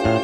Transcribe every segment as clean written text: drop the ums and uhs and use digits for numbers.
Hai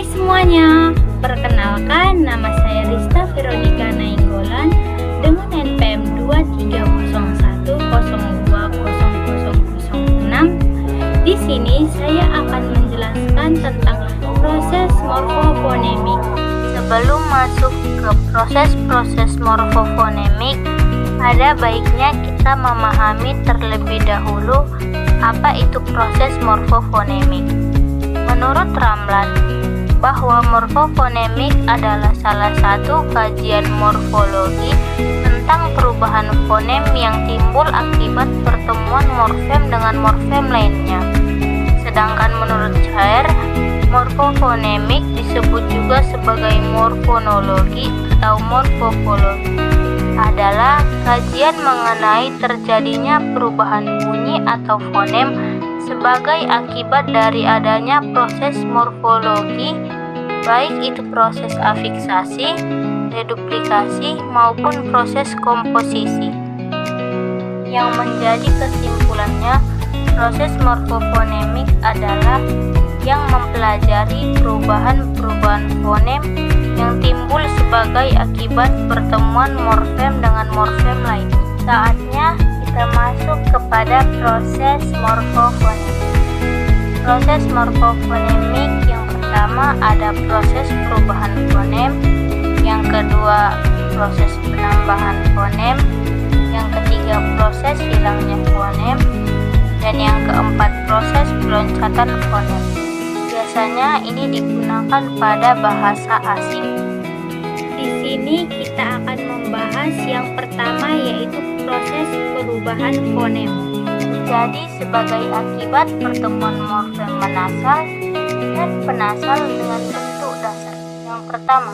semuanya, perkenalkan nama saya Rista Veronica Nainggolan dengan NPM 2301020006. Di sini saya akan menjelaskan tentang proses morfofonemik. Sebelum masuk ke proses morfofonemik, ada baiknya kita memahami terlebih dahulu apa itu proses morfofonemik. Menurut Ramlan, bahwa morfofonemik adalah salah satu kajian morfologi tentang perubahan fonem yang timbul akibat pertemuan morfem dengan morfem lainnya. Sedangkan menurut Chair, morfofonemik disebut juga sebagai morfonologi atau morfologi, adalah kajian mengenai terjadinya perubahan bunyi atau fonem sebagai akibat dari adanya proses morfologi, baik itu proses afiksasi, reduplikasi, maupun proses komposisi. Yang menjadi kesimpulannya, proses morfofonemik adalah yang mempelajari perubahan-perubahan fonem yang timbul sebagai akibat pertemuan morfem dengan morfem lain. Saatnya kita masuk kepada proses morfofonemik. Proses morfofonemik yang pertama ada proses perubahan fonem, yang kedua proses penambahan fonem, yang ketiga proses hilangnya fonem, dan yang keempat proses peloncatan fonem. Biasanya ini digunakan pada bahasa asing. Di sini kita akan membahas yang pertama, yaitu proses perubahan fonem. Jadi sebagai akibat pertemuan morfem menasal dan penasal dengan bentuk dasar. Yang pertama,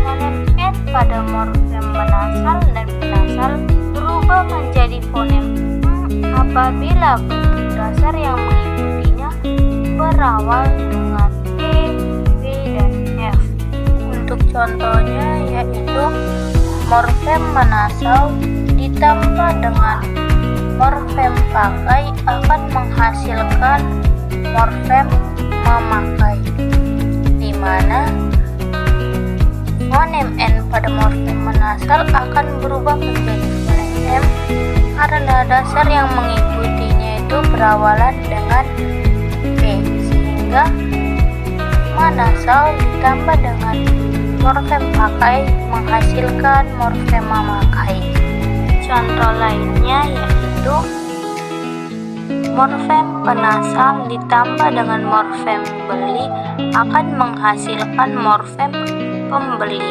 fonem N pada morfem menasal dan penasal berubah menjadi fonem apabila bentuk dasar yang mengikutinya berawal dengan E, B, dan F. Untuk contohnya yaitu morfem menasal ditambah dengan morfem pakai akan menghasilkan morfem memakai, di mana fonem N pada morfem menasal akan berubah menjadi fonem M karena dasar yang mengikutinya itu berawalan dengan P, sehingga menasal ditambah dengan morfem pakai menghasilkan morfem memakai. Contoh lainnya yaitu morfem penasal ditambah dengan morfem beli akan menghasilkan morfem pembeli,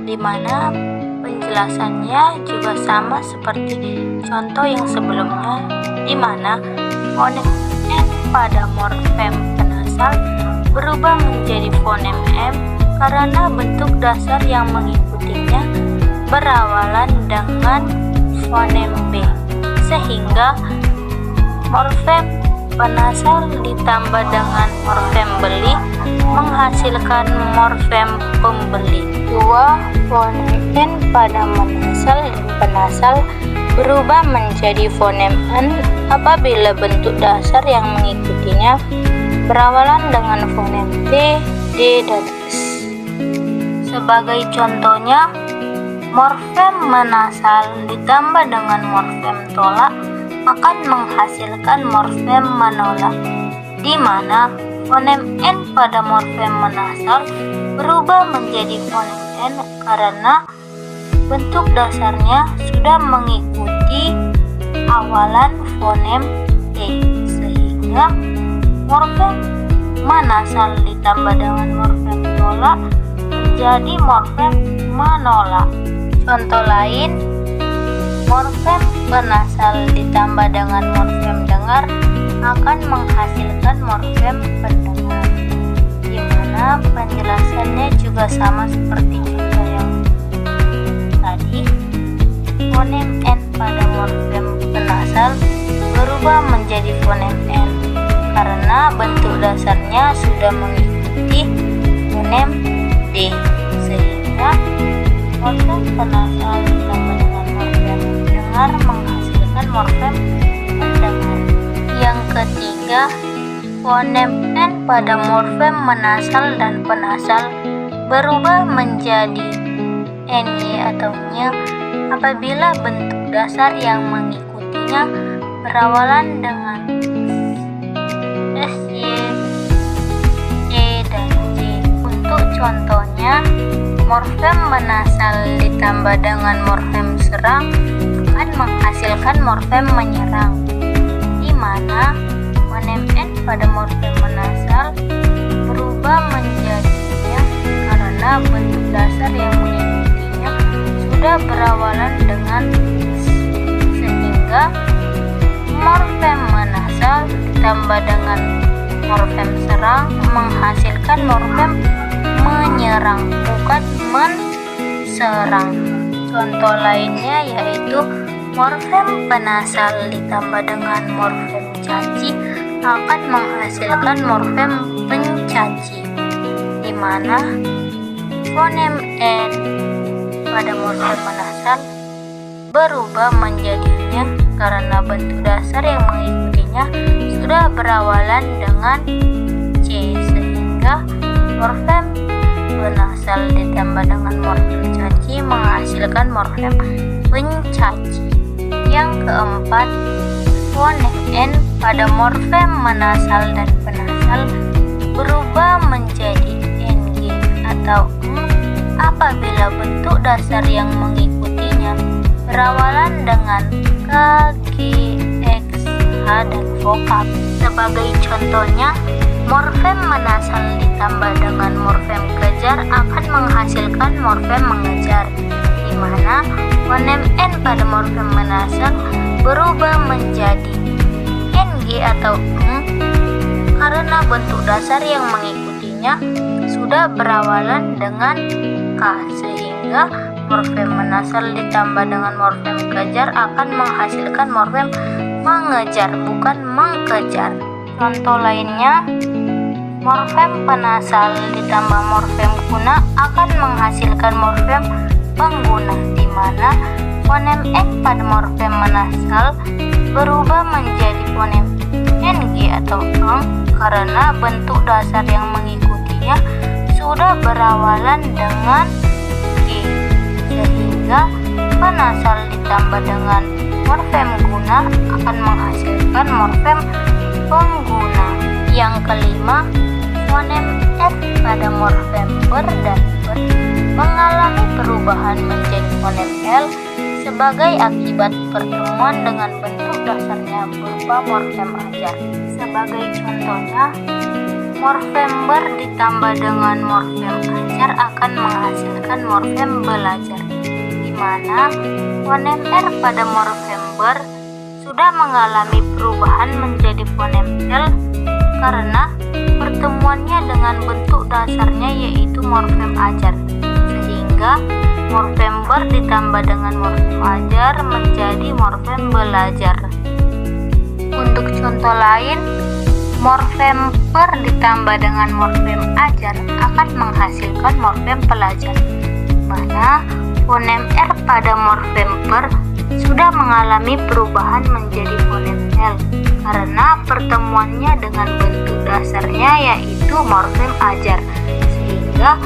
di mana penjelasannya juga sama seperti contoh yang sebelumnya, di mana fonem N pada morfem penasal berubah menjadi fonem M karena bentuk dasar yang mengikutinya berawalan dengan fonem B, sehingga morfem penasal ditambah dengan morfem beli menghasilkan morfem pembeli. Dua, fonem N pada menasal dan penasal berubah menjadi fonem N apabila bentuk dasar yang mengikutinya berawalan dengan fonem T, D, dan S. Sebagai contohnya, morfem menasal ditambah dengan morfem tolak akan menghasilkan morfem menolak, di mana fonem N pada morfem menasal berubah menjadi fonem N karena bentuk dasarnya sudah mengikuti awalan fonem T, sehingga morfem menasal ditambah dengan morfem tolak menjadi morfem menolak. Contoh lain, morfem penasal ditambah dengan morfem dengar akan menghasilkan morfem pendengar, di mana penjelasannya juga sama seperti contoh yang tadi. Fonem N pada morfem penasal berubah menjadi fonem N karena bentuk dasarnya sudah mengikuti fonem D, sehingga morfem mendengar. Yang ketiga, fonem N pada morfem menasal dan penasal berubah menjadi NY atau ny apabila bentuk dasar yang mengikutinya berawalan dengan SY, E, dan J. Untuk contohnya, morfem menasal ditambah dengan morfem serang akan menghasilkan morfem menyerang, di mana fonem N pada morfem menasal berubah menjadi nya karena bentuk dasar yang mengikutinya sudah berawalan dengan S, sehingga morfem menasal ditambah dengan morfem serang menghasilkan morfem menyerang, bukan menserang. Contoh lainnya yaitu morfem penasal ditambah dengan morfem caci akan menghasilkan morfem pencaci, di mana fonem N pada morfem menasal berubah menjadinya karena bentuk dasar yang mengikutinya sudah berawalan dengan C, sehingga morfem penasal ditambah dengan morfem caci menghasilkan morfem pencaci. Yang keempat, fonem N pada morfem menasal dan penasal berubah menjadi NG atau apabila bentuk dasar yang mengikutinya berawalan dengan K, G, X, H, dan vokal. Sebagai contohnya, morfem menasal ditambah dengan morfem kejar akan menghasilkan morfem mengejar, di mana fonem N pada morfem menasal berubah menjadi NG atau karena bentuk dasar yang mengikutinya sudah berawalan dengan K, sehingga morfem menasal ditambah dengan morfem kejar akan menghasilkan morfem mengejar, bukan mengkejar. Contoh lainnya, morfem penasal ditambah morfem guna akan menghasilkan morfem pengguna, di mana fonem N pada morfem menasal berubah menjadi fonem NG atau karena bentuk dasar yang mengikutinya sudah berawalan dengan G, sehingga penasal ditambah dengan morfem guna akan menghasilkan morfem pengguna. Yang kelima, fonem F pada morfem ber dan ber mengalami perubahan menjadi fonem L sebagai akibat pertemuan dengan bentuk dasarnya berupa morfem ajar. Sebagai contohnya, morfem ber ditambah dengan morfem ajar akan menghasilkan morfem belajar, di mana fonem R pada morfem ber sudah mengalami perubahan menjadi fonem L karena pertemuannya dengan bentuk dasarnya yaitu morfem ajar, sehingga morfem ber ditambah dengan morfem ajar menjadi morfem belajar. Untuk contoh lain, morfem per ditambah dengan morfem ajar akan menghasilkan morfem pelajar, mana fonem R pada morfem per sudah mengalami perubahan menjadi fonem L karena pertemuannya dengan bentuk dasarnya yaitu morfem ajar, sehingga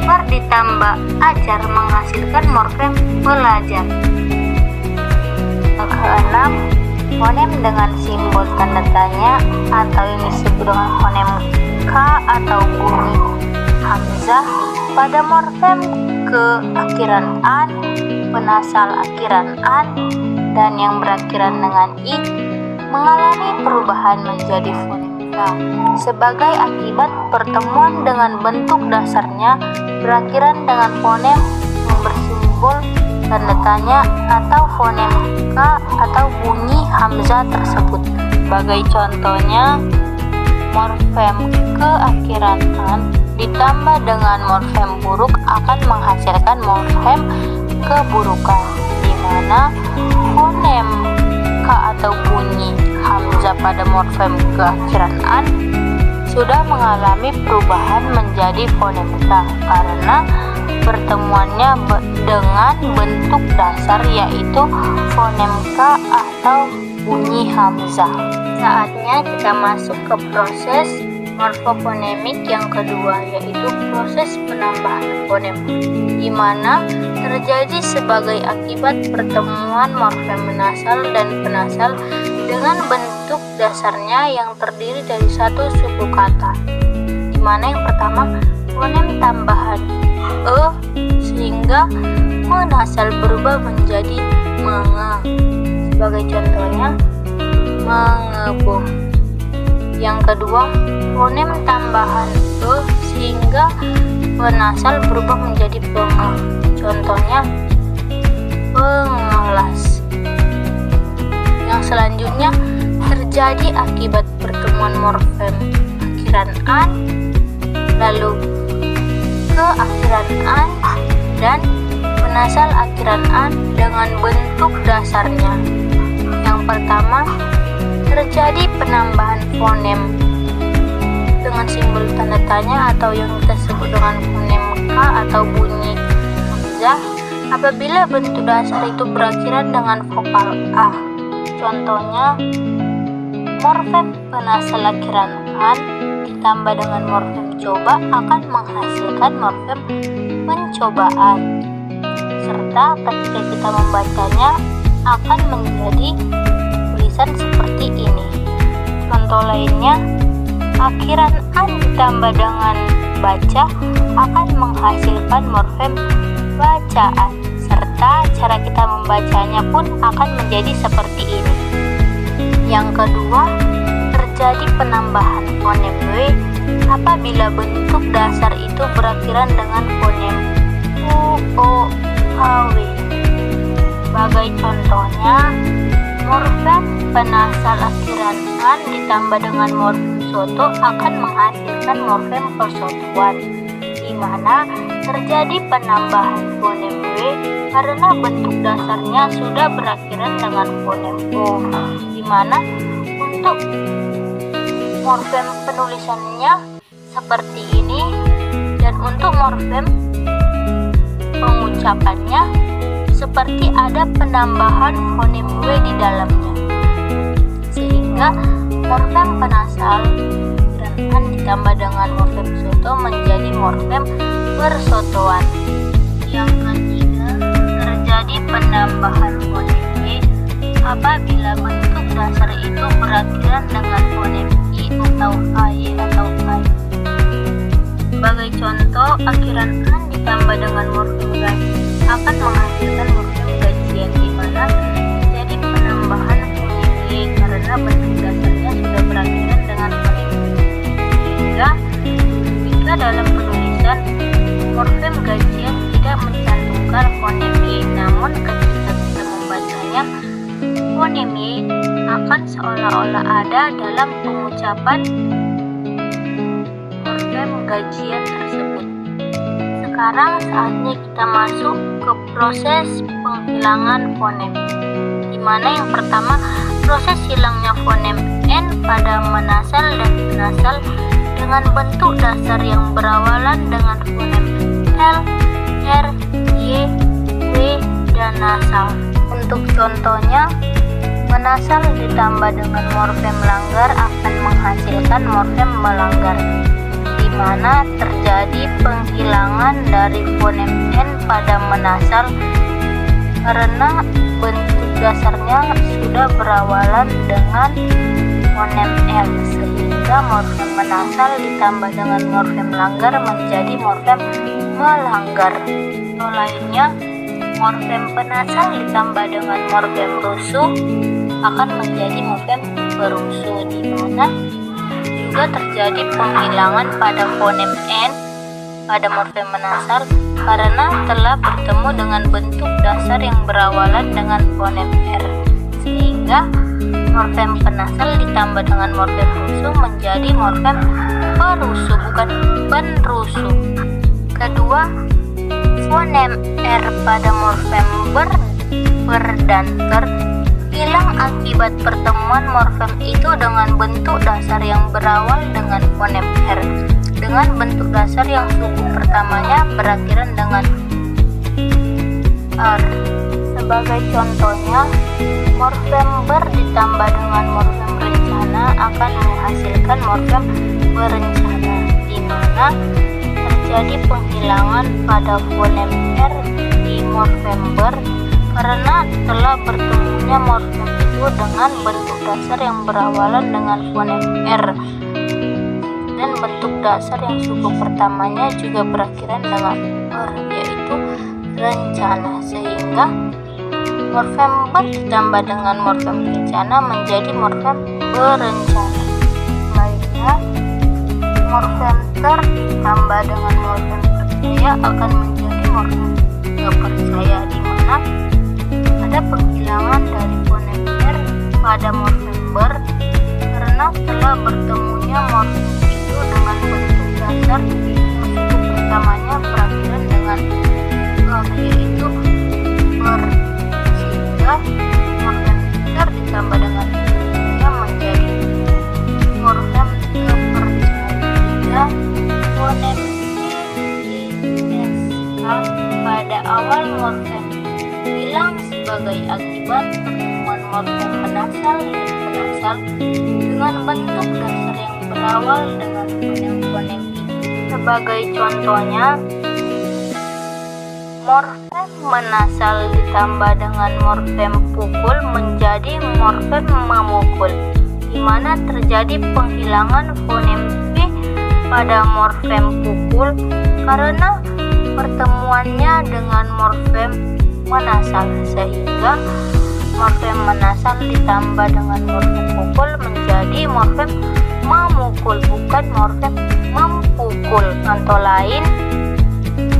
per ditambah ajar menghasilkan morfem pelajar. Keenam, fonem dengan simbol tanda tanya atau yang disebut dengan fonem K atau bunyi hamzah pada morfem ke akhiran an, penasal akhiran an, dan yang berakhiran dengan I mengalami perubahan menjadi fonem K sebagai akibat pertemuan dengan bentuk dasarnya berakhiran dengan fonem yang bersimbol tanda tanya atau fonem K atau bunyi hamzah tersebut. Sebagai contohnya, morfem ke akhiran an ditambah dengan morfem buruk akan menghasilkan morfem keburukan, di mana fonem K atau bunyi hamzah pada morfem ke akhiran an sudah mengalami perubahan menjadi fonem K karena pertemuannya dengan bentuk dasar yaitu fonem K atau bunyi hamzah. Saatnya kita masuk ke proses morfofonemik yang kedua, yaitu proses penambahan fonem, di mana terjadi sebagai akibat pertemuan morfem nasal dan penasal dengan bentuk dasarnya yang terdiri dari satu suku kata, di mana yang pertama fonem tambahan e sehingga menasal berubah menjadi menge. Sebagai contohnya mengeboh. Yang kedua, fonem tambahan e sehingga penasal berubah menjadi penge. Contohnya pengelas. Yang selanjutnya terjadi akibat pertemuan morfem akhiran an lalu ke akhiran an dan penasal akhiran an dengan bentuk dasarnya. Yang pertama, terjadi penambahan fonem dengan simbol tanda tanya atau yang kita sebut dengan fonem K atau bunyi hamzah apabila bentuk dasar itu berakhiran dengan vokal A. Contohnya, morfem penasal akhiran an ditambah dengan morfem coba akan menghasilkan morfem pencobaan, serta ketika kita membacanya akan menjadi tulisan seperti ini. Contoh lainnya, akhiran an ditambah dengan baca akan menghasilkan morfem bacaan, serta cara kita membacanya pun akan menjadi seperti ini. Yang kedua, terjadi penambahan fonem W apabila bentuk dasar itu berakhiran dengan fonem U, O, A, W. Sebagai contohnya, morfem penasal akhiran an ditambah dengan morfem soto akan menghasilkan morfem persotuan, di mana terjadi penambahan fonem W karena bentuk dasarnya sudah berakhiran dengan fonem O, di mana untuk morfem penulisannya seperti ini dan untuk morfem pengucapannya seperti ada penambahan fonem W di dalamnya, sehingga morfem penasal akhiran ditambah dengan morfem soto menjadi morfem persotoan. Yang ketiga, terjadi penambahan fonem Y apabila bentuk dasar itu berakhiran dengan fonem I atau AY atau AY. Sebagai contoh, akhiran an ditambah dengan morfem gaji akan menghasilkan morfem gajian, di mana terjadi penambahan fonem Y karena bentuk dasarnya sudah berakhiran dengan fonem I. Sehingga jika dalam penulisan morfem gajian tidak mencantumkan fonem Y, namun ketika kita membacanya fonem Y akan seolah-olah ada dalam pengucapan morfem gajian tersebut. Sekarang saatnya kita masuk ke proses penghilangan fonem, di mana yang pertama proses hilangnya fonem N pada menasal dan penasal dengan bentuk dasar yang berawalan dengan fonem L, R, Y, W, dan nasal. Untuk contohnya, menasal ditambah dengan morfem langgar akan menghasilkan morfem melanggar, di mana terjadi penghilangan dari fonem N pada menasal karena bentuk dasarnya sudah berawalan dengan fonem L, sehingga morfem menasal ditambah dengan morfem langgar menjadi morfem melanggar. Contoh lainnya, morfem penasal ditambah dengan morfem rusuh akan menjadi morfem berusuh, di mana juga terjadi penghilangan pada fonem N pada morfem menasal karena telah bertemu dengan bentuk dasar yang berawalan dengan fonem R, sehingga morfem penasal ditambah dengan morfem rusuh menjadi morfem perusuh, bukan penrusuh. Kedua, fonem R pada morfem ber dan ter hilang akibat pertemuan morfem itu dengan bentuk dasar yang berawal dengan fonem R dengan bentuk dasar yang suku pertamanya berakhiran dengan R. Sebagai contohnya, morfem ber ditambah dengan morfem rencana akan menghasilkan morfem berencana, di mana terjadi penghilangan pada fonem R di morfem ber karena telah bertemunya morfem itu dengan bentuk dasar yang berawalan dengan fonem R, dan bentuk dasar yang suku pertamanya juga berakhiran dengan R, yaitu rencana, sehingga morfem ber ditambah dengan morfem rencana menjadi morfem berencana. Lainnya, morfem ter ditambah dengan morfem percaya akan menjadi morfem gak percaya, di mana ada penghilangan dari fonem R pada morfem ber karena telah bertemunya morfem itu dengan bentuk dasar yang suku pertamanya berakhiran dengan R, yaitu ber, sehingga morfem ter ditambah dengan percaya menjadi morfem gak percaya. Fonem pada awal morfem hilang sebagai akibat pertemuan morfem penasal dan penasal dengan bentuk dasar yang berawal dengan fonem-fonem itu. Sebagai contohnya, morfem menasal ditambah dengan morfem pukul menjadi morfem memukul, di mana terjadi penghilangan fonem P pada morfem pukul karena pertemuannya dengan morfem menasal, sehingga morfem menasal ditambah dengan morfem pukul menjadi morfem memukul, bukan morfem mempukul. Contoh lain,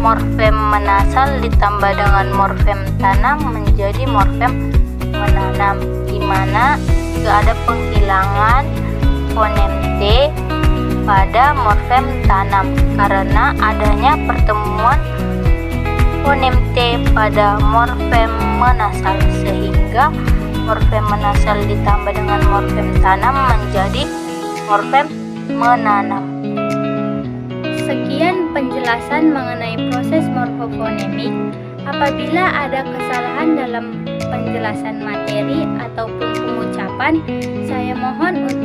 morfem menasal ditambah dengan morfem tanam menjadi morfem menanam, di mana juga ada penghilangan fonem T pada morfem tanam karena adanya pertemuan fonem T pada morfem menasal, sehingga morfem menasal ditambah dengan morfem tanam menjadi morfem menanam. Sekian penjelasan mengenai proses morfofonemik. Apabila ada kesalahan dalam penjelasan materi ataupun pengucapan, saya mohon untuk